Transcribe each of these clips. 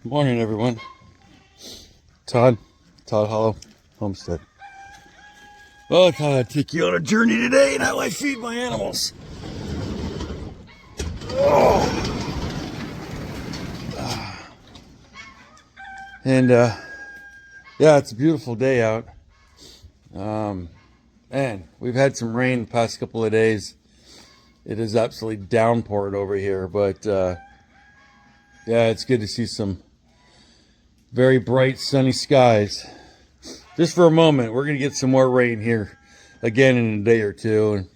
Morning, everyone. Todd Hollow Homestead. Well, I thought I'd take you on a journey today and how I feed my animals. And yeah, it's a beautiful day out. Man, we've had some rain the past couple of days. It is absolutely downpoured over here, but yeah, it's good to see some very bright sunny skies. Just for a moment, we're going to get some more rain here again in a day or two.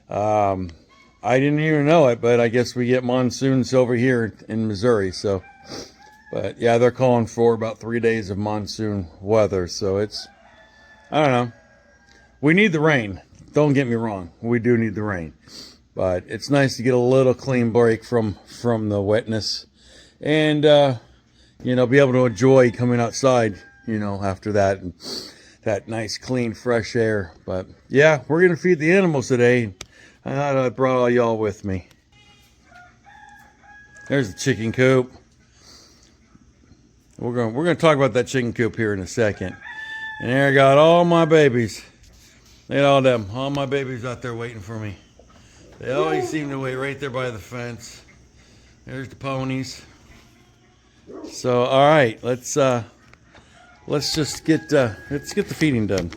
And I didn't even know it, but I guess we get monsoons over here in Missouri. So, but yeah, they're calling for about 3 days of monsoon weather. So it's, I don't know. We need the rain. Don't get me wrong. We do need the rain. But it's nice to get a little clean break from the wetness. And, you know, be able to enjoy coming outside, you know, after that, and that nice, clean, fresh air. But yeah, we're going to feed the animals today. I thought I brought all y'all with me. There's the chicken coop. We're going to talk about that chicken coop here in a second. And there I got all my babies. Look at all them. All my babies out there waiting for me. They always seem to wait right there by the fence. There's the ponies. So, all right, let's just get the feeding done.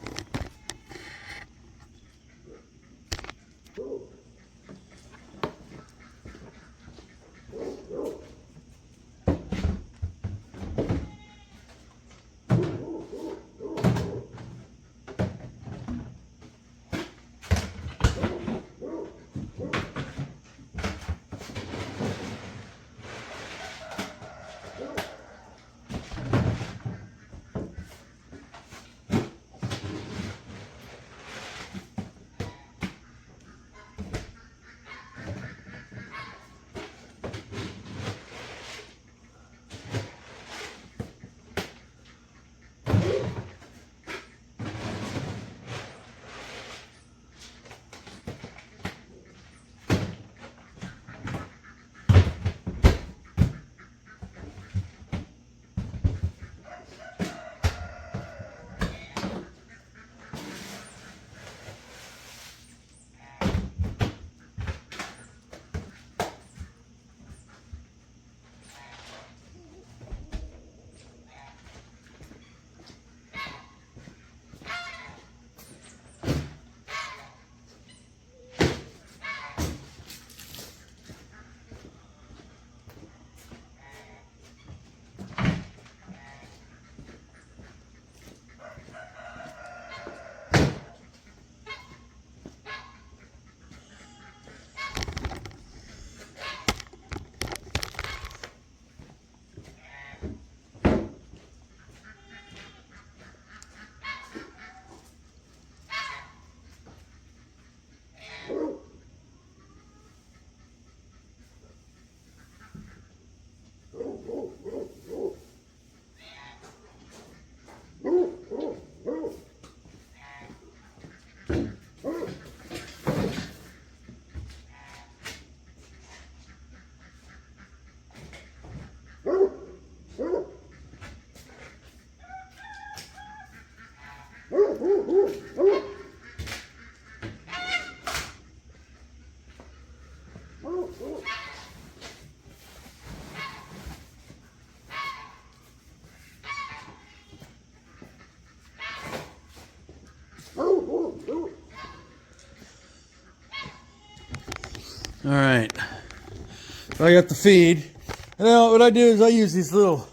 All right, so I got the feed. Now what I do is I use these little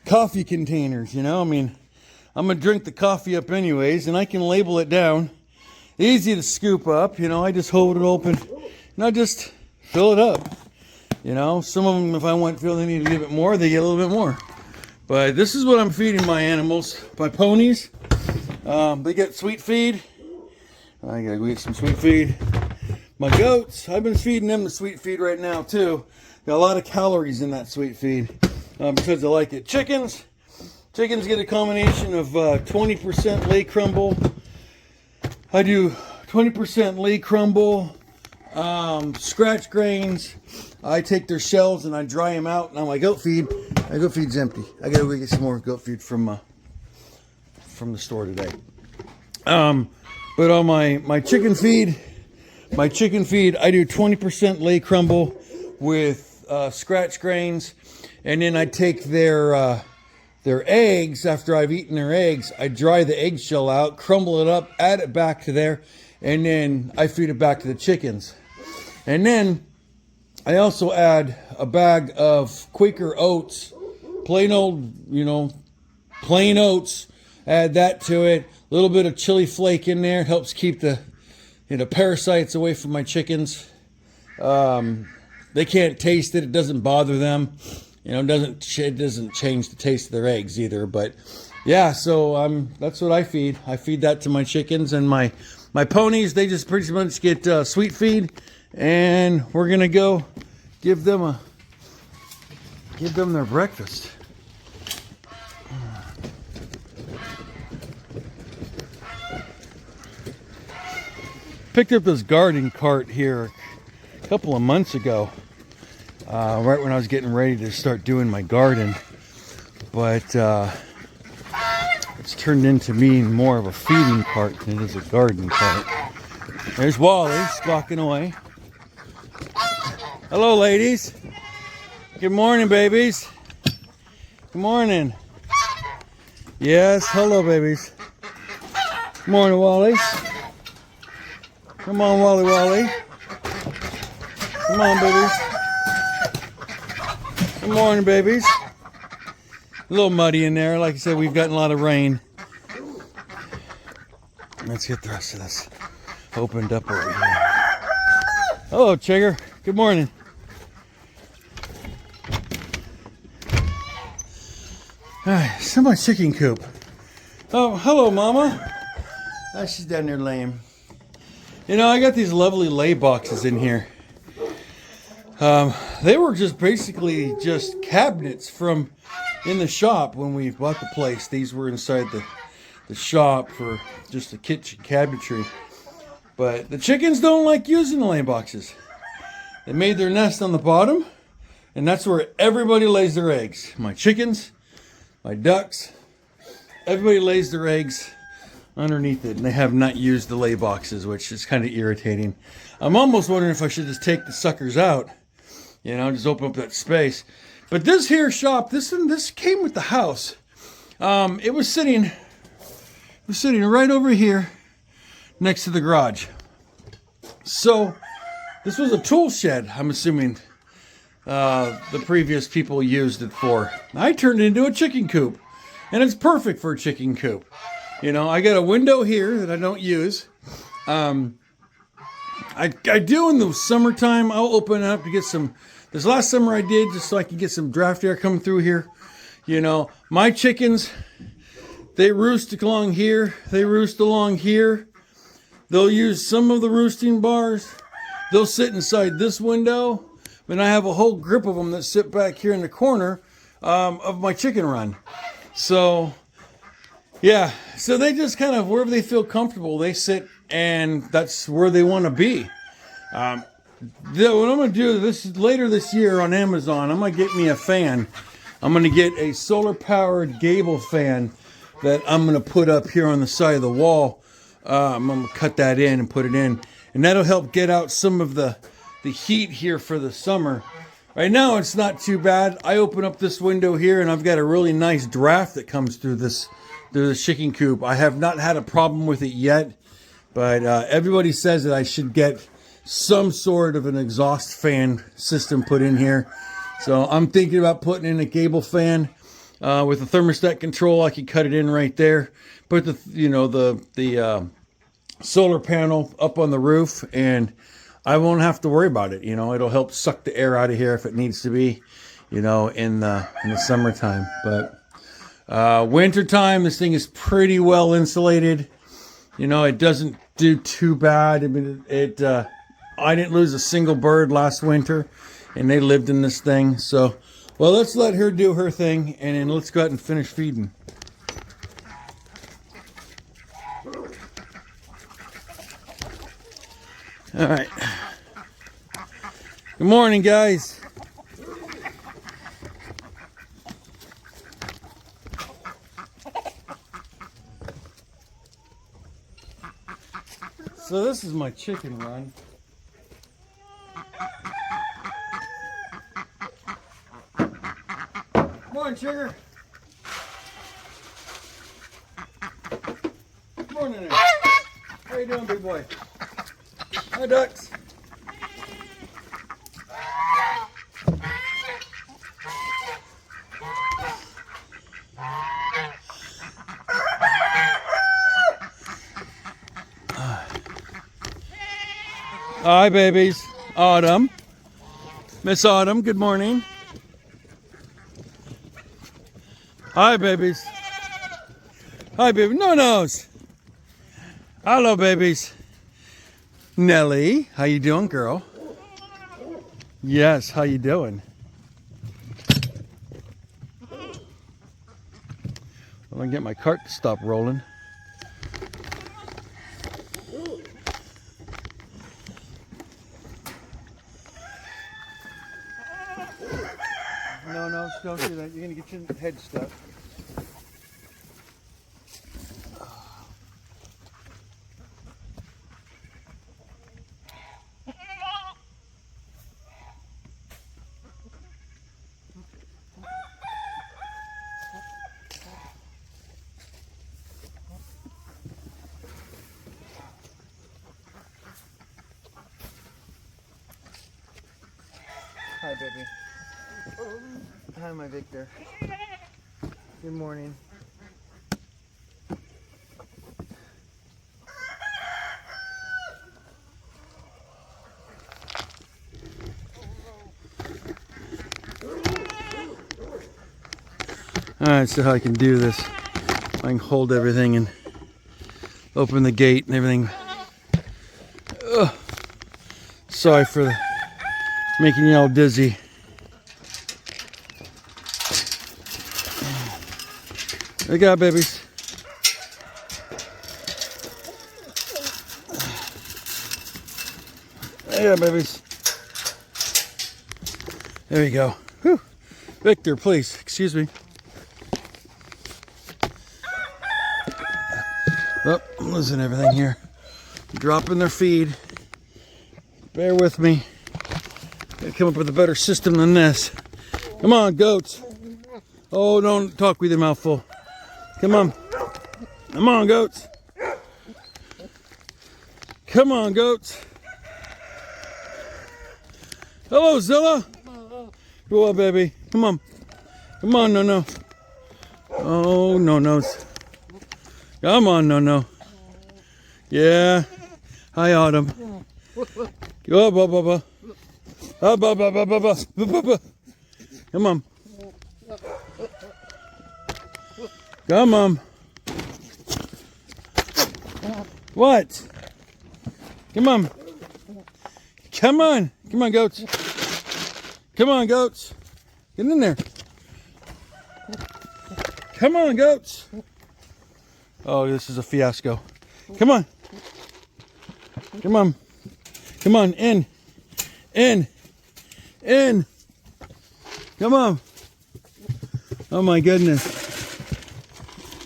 coffee containers, you know. I mean, I'm gonna drink the coffee up anyways, and I can label it down. Easy to scoop up, you know. I just hold it open and I just fill it up. You know, some of them, if I feel they need a little bit more, they get a little bit more. But this is what I'm feeding my animals, my ponies. They get sweet feed. I gotta go get some sweet feed. My goats, I've been feeding them the sweet feed right now too. Got a lot of calories in that sweet feed because I like it. Chickens get a combination of 20% lay crumble. I do 20% lay crumble, scratch grains. I take their shells and I dry them out. Now my goat feed's empty. I gotta go get some more goat feed from the store today. But on my chicken feed, I do 20% lay crumble with scratch grains, and then I take their eggs. After I've eaten their eggs, I dry the eggshell out, crumble it up, add it back to there, and then I feed it back to the chickens. And then I also add a bag of Quaker oats, plain old, plain oats. Add that to it. A little bit of chili flake in there. It helps keep the parasites away from my chickens. They can't taste it. It doesn't bother them. It doesn't change the taste of their eggs either. But yeah, so that's what I feed. I feed that to my chickens, and my ponies, they just pretty much get sweet feed, and we're gonna go give them their breakfast. Picked up this garden cart here a couple of months ago, right when I was getting ready to start doing my garden, but it's turned into being more of a feeding cart than it is a garden cart. There's Wally squawking away. Hello, ladies. Good morning, babies. Good morning. Yes, hello, babies. Good morning, Wally. Come on, Wally Wally. Come on, babies. Good morning, babies. A little muddy in there. Like I said, we've gotten a lot of rain. Let's get the rest of this opened up over here. Hello, Chigger. Good morning. Alright, so my chicken coop. Oh, hello, Mama. Oh, she's down there laying. I got these lovely lay boxes in here. They were just basically just cabinets from in the shop when we bought the place. These were inside the shop for just the kitchen cabinetry. But the chickens don't like using the lay boxes. They made their nest on the bottom, and that's where everybody lays their eggs. My chickens, my ducks, everybody lays their eggs underneath it, and they have not used the lay boxes, which is kind of irritating. I'm almost wondering if I should just take the suckers out, just open up that space. But this here shop, this came with the house. It was sitting right over here next to the garage. So this was a tool shed, I'm assuming the previous people used it for. I turned it into a chicken coop, and it's perfect for a chicken coop. I got a window here that I don't use. I do in the summertime. I'll open it up to get some. This last summer I did just so I could get some draft air coming through here. My chickens, they roost along here. They roost along here. They'll use some of the roosting bars. They'll sit inside this window. And I have a whole group of them that sit back here in the corner of my chicken run. So, yeah. So they just kind of, wherever they feel comfortable, they sit, and that's where they want to be. What I'm going to do later this year on Amazon, I'm going to get me a fan. I'm going to get a solar-powered gable fan that I'm going to put up here on the side of the wall. I'm going to cut that in and put it in. And that'll help get out some of the heat here for the summer. Right now, it's not too bad. I open up this window here, and I've got a really nice draft that comes through the chicken coop. I have not had a problem with it yet, but everybody says that I should get some sort of an exhaust fan system put in here. So I'm thinking about putting in a gable fan with a thermostat control. I could cut it in right there. Put the solar panel up on the roof, and I won't have to worry about it. It'll help suck the air out of here if it needs to be, in the summertime. But wintertime, this thing is pretty well insulated. It doesn't do too bad. I mean, I didn't lose a single bird last winter, and they lived in this thing. So, well, let's let her do her thing, and then let's go out and finish feeding. All right. Good morning, guys. So this is my chicken run. Morning, sugar. Morning there. How you doing, big boy? Hi, ducks. Hi, babies. Autumn. Miss Autumn, good morning. Hi, babies. Hi, baby. No-nos. Hello, babies. Nellie, how you doing, girl? Yes, how you doing? I'm gonna get my cart to stop rolling. No, don't do that. You're gonna get your head stuck. Hi, baby. Hi, my Victor. Good morning. Alright, so how I can do this. I can hold everything and open the gate and everything. Ugh. Sorry for making you all dizzy. There you go, babies. There you go, babies. There you go. Whew. Victor, please, excuse me. Oh, I'm losing everything here. Dropping their feed. Bear with me. Gotta come up with a better system than this. Come on, goats. Oh, don't talk with your mouth full. Come on. Come on, goats. Come on, goats. Hello, Zilla. Go on, baby. Come on. Come on, no. Oh, no-nos. Come on, no. Yeah. Hi, Autumn. Go, ba. Ba. Come on. Come on. What? Come on. Come on. Come on, goats. Come on, goats. Get in there. Come on, goats. Oh, this is a fiasco. Come on. Come on. Come on, in. Come on. Oh my goodness.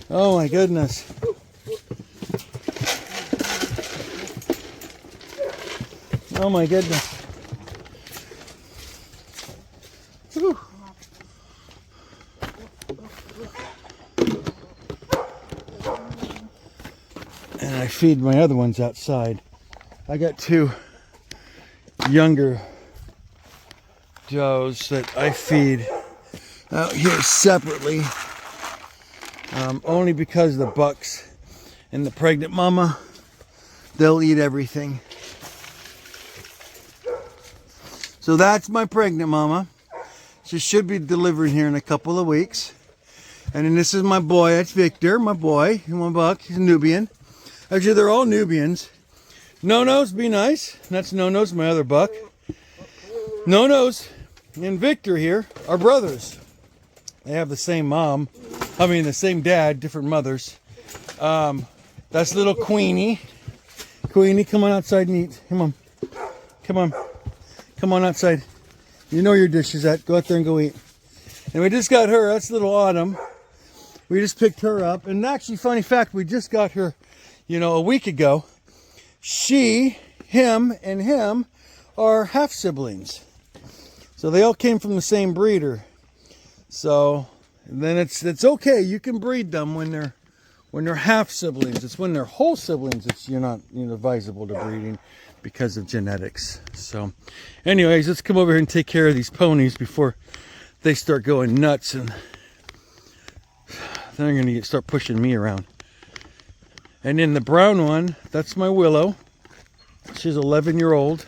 Oh my goodness. Oh my goodness. Whew. And I feed my other ones outside. I got two younger does that I feed out here separately, only because the bucks and the pregnant mama, they'll eat everything. So that's my pregnant mama. She should be delivering here in a couple of weeks. And then this is my boy, that's Victor, my boy, my buck, he's a Nubian. Actually, they're all Nubians. No-Nos, be nice. That's No-Nos, my other buck. No-Nos and Victor here are brothers. They have the same mom. I mean, the same dad, different mothers. That's little Queenie. Queenie, come on outside and eat. Come on. Come on. Come on outside. You know your dish is at. Go out there and go eat. And we just got her. That's little Autumn. We just picked her up. And actually, funny fact, we just got her, you know, a week ago. She, him, and him are half siblings. So they all came from the same breeder. So then it's okay. You can breed them when they're half siblings. It's when they're whole siblings that you're not, you know, advisable to breeding because of genetics. So anyways, let's come over here and take care of these ponies before they start going nuts, and they're going to start pushing me around. And then the brown one, that's my Willow. She's 11-year-old.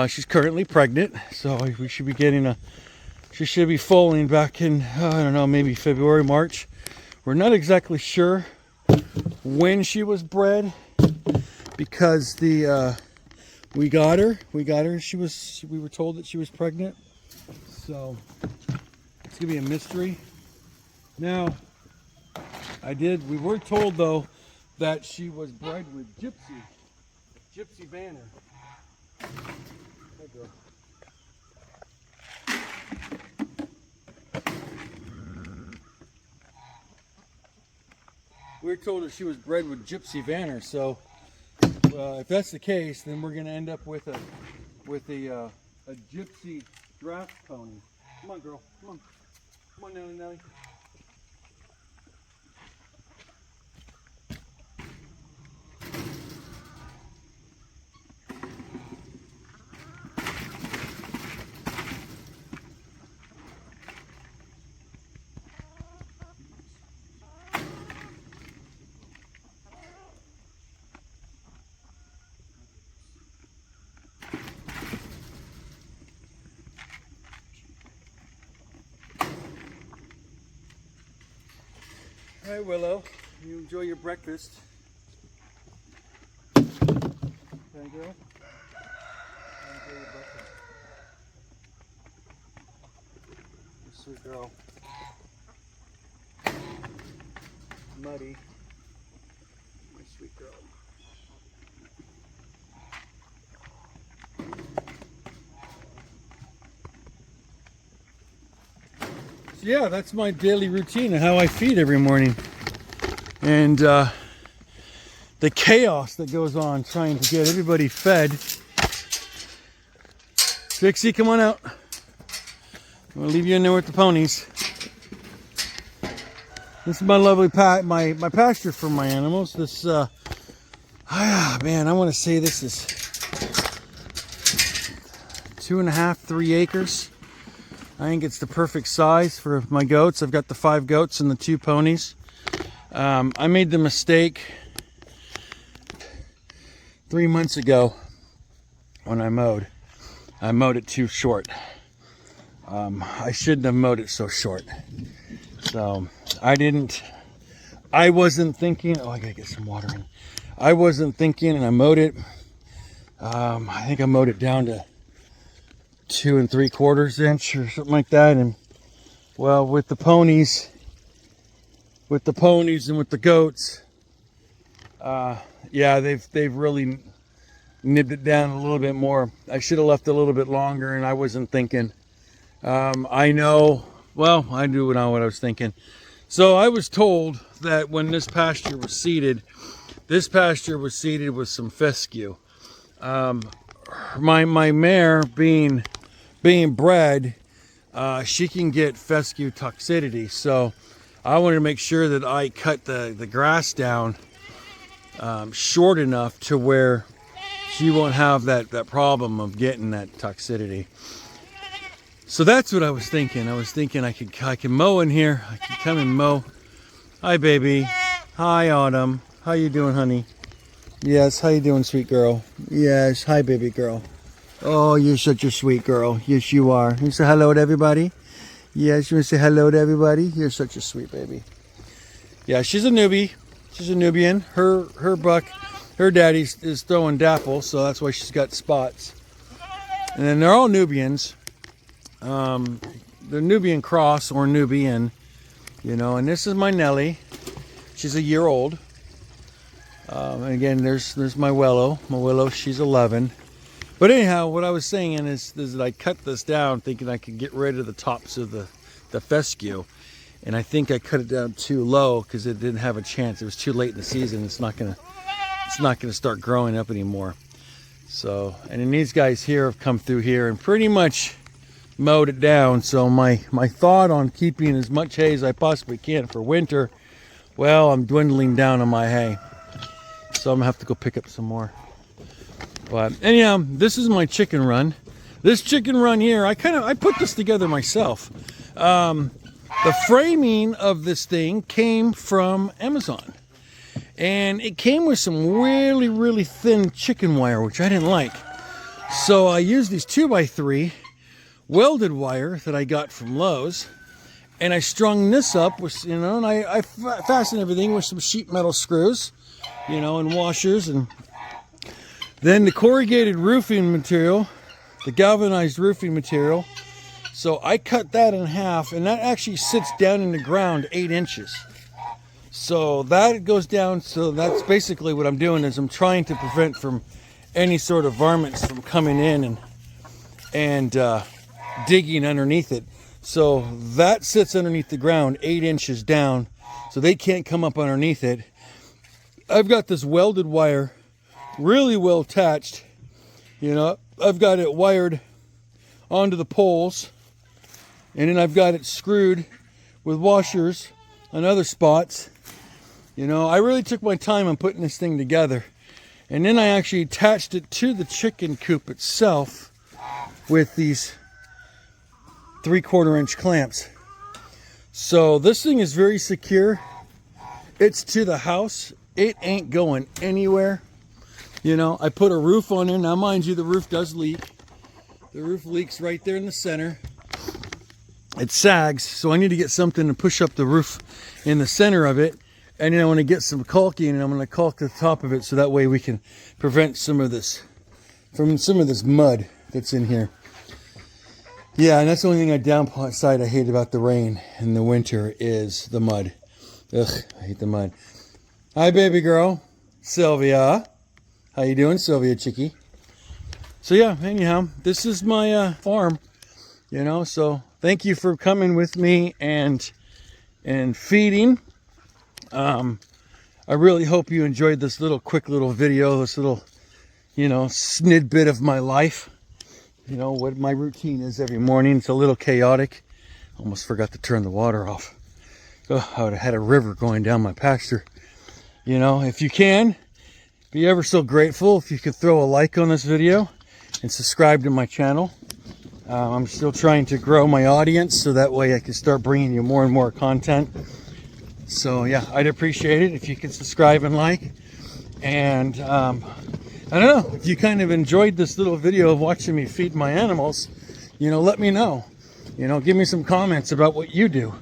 She's currently pregnant, so we should be getting she should be foaling back in, I don't know, maybe February, March. We're not exactly sure when she was bred, because we got her. We were told that she was pregnant. So it's gonna be a mystery. Now, we were told though that she was bred with Gypsy Banner. Hey, girl. We were told that she was bred with Gypsy Banner, so if that's the case, then we're going to end up with a Gypsy draft pony. Come on, girl. Come on. Come on, Nelly. Hi, Willow. You enjoy your breakfast. Okay, girl? Enjoy your breakfast. Sweet girl. Muddy. My sweet girl. Yeah, that's my daily routine of how I feed every morning. And the chaos that goes on trying to get everybody fed. Trixie, come on out. I'm gonna leave you in there with the ponies. This is my lovely my pasture for my animals. This man, I want to say this is 2.5, 3 acres. I think it's the perfect size for my goats. I've got the 5 goats and the 2 ponies. I made the mistake 3 months ago when I mowed. I mowed it too short. I shouldn't have mowed it so short. So I wasn't thinking, oh, I gotta get some water in. I wasn't thinking, and I mowed it. I think I mowed it down to 2 3/4 inch or something like that. And well, with the ponies and with the goats, yeah, they've really nibbed it down a little bit more. I should have left a little bit longer, and I wasn't thinking. I know, well, I knew what I was thinking. So I was told that when this pasture was seeded with some fescue. My mare being bred, she can get fescue toxicity, so I wanted to make sure that I cut the grass down short enough to where she won't have that problem of getting that toxicity. So that's what I was thinking. I was thinking I can mow in here. I can come and mow. Hi, baby. Hi, Autumn. How you doing, honey? Yes, how you doing, sweet girl? Yes, hi, baby girl. Oh, you're such a sweet girl. Yes, you are. You say hello to everybody? Yes, you want to say hello to everybody? You're such a sweet baby. Yeah, she's a newbie. She's a Nubian. Her buck, her daddy is throwing dapple, so that's why she's got spots. And then they're all Nubians. They're Nubian cross or Nubian, you know. And this is my Nelly. She's a year old. And again, there's my Willow. My Willow, she's 11. But anyhow, what I was saying is that I cut this down thinking I could get rid of the tops of the fescue. And I think I cut it down too low because it didn't have a chance. It was too late in the season. It's not gonna start growing up anymore. So, and then these guys here have come through here and pretty much mowed it down. So my thought on keeping as much hay as I possibly can for winter, well, I'm dwindling down on my hay. So I'm gonna have to go pick up some more. But anyhow, this is my chicken run. This chicken run here, I put this together myself. The framing of this thing came from Amazon. And it came with some really, really thin chicken wire, which I didn't like. So I used these 2x3 welded wire that I got from Lowe's. And I strung this up with, and I fastened everything with some sheet metal screws, and washers. And then the corrugated roofing material, the galvanized roofing material. So I cut that in half, and that actually sits down in the ground 8 inches. So that goes down, so that's basically what I'm doing is I'm trying to prevent from any sort of varmints from coming in and digging underneath it. So that sits underneath the ground 8 inches down, so they can't come up underneath it. I've got this welded wire really well attached. I've got it wired onto the poles, and then I've got it screwed with washers on other spots. I really took my time on putting this thing together. And then I actually attached it to the chicken coop itself with these 3/4 inch clamps. So this thing is very secure. It's to the house. It ain't going anywhere. I put a roof on there. Now, mind you, the roof does leak. The roof leaks right there in the center. It sags, so I need to get something to push up the roof in the center of it. And then I want to get some caulking, and I'm going to caulk the top of it so that way we can prevent some of this mud that's in here. Yeah, and that's the only thing downside I hate about the rain in the winter is the mud. Ugh, I hate the mud. Hi, baby girl. Sylvia. How you doing, Sylvia Chickie? So yeah, anyhow, this is my farm, so thank you for coming with me and feeding. I really hope you enjoyed this quick little video, this little, snidbit of my life. What my routine is every morning. It's a little chaotic. Almost forgot to turn the water off. Oh, I would have had a river going down my pasture. If you can, be ever so grateful if you could throw a like on this video and subscribe to my channel. I'm still trying to grow my audience so that way I can start bringing you more and more content. So yeah, I'd appreciate it if you could subscribe and like. And I don't know, if you kind of enjoyed this little video of watching me feed my animals, let me know. Give me some comments about what you do,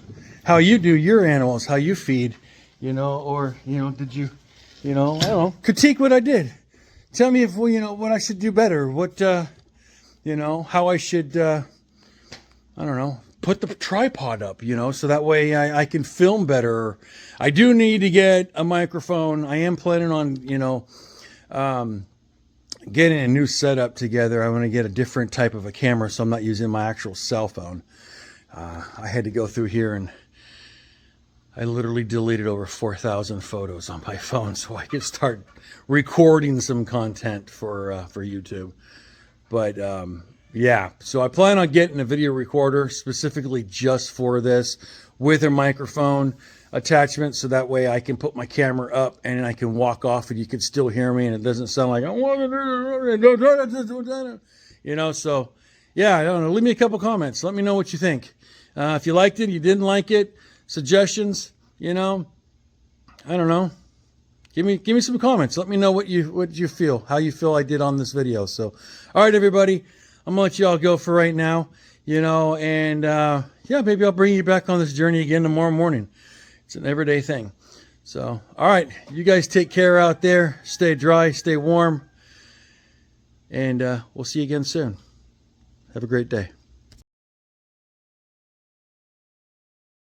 how you do your animals, how you feed, or, did you, I don't know, critique what I did. Tell me if, what I should do better, what, how I should, I don't know, put the tripod up, so that way I can film better. I do need to get a microphone. I am planning on, getting a new setup together. I want to get a different type of a camera, so I'm not using my actual cell phone. I had to go through here and I literally deleted over 4,000 photos on my phone so I could start recording some content for YouTube. But yeah, so I plan on getting a video recorder specifically just for this with a microphone attachment, so that way I can put my camera up and I can walk off and you can still hear me and it doesn't sound like so yeah, I don't know, leave me a couple comments, let me know what you think. If you liked it, you didn't like it, suggestions, I don't know, give me some comments, let me know what you feel, how you feel I did on this video. So all right, everybody, I'm gonna let you all go for right now, and yeah, maybe I'll bring you back on this journey again tomorrow morning. It's an everyday thing. So, all right, you guys take care out there. Stay dry, stay warm, and we'll see you again soon. Have a great day.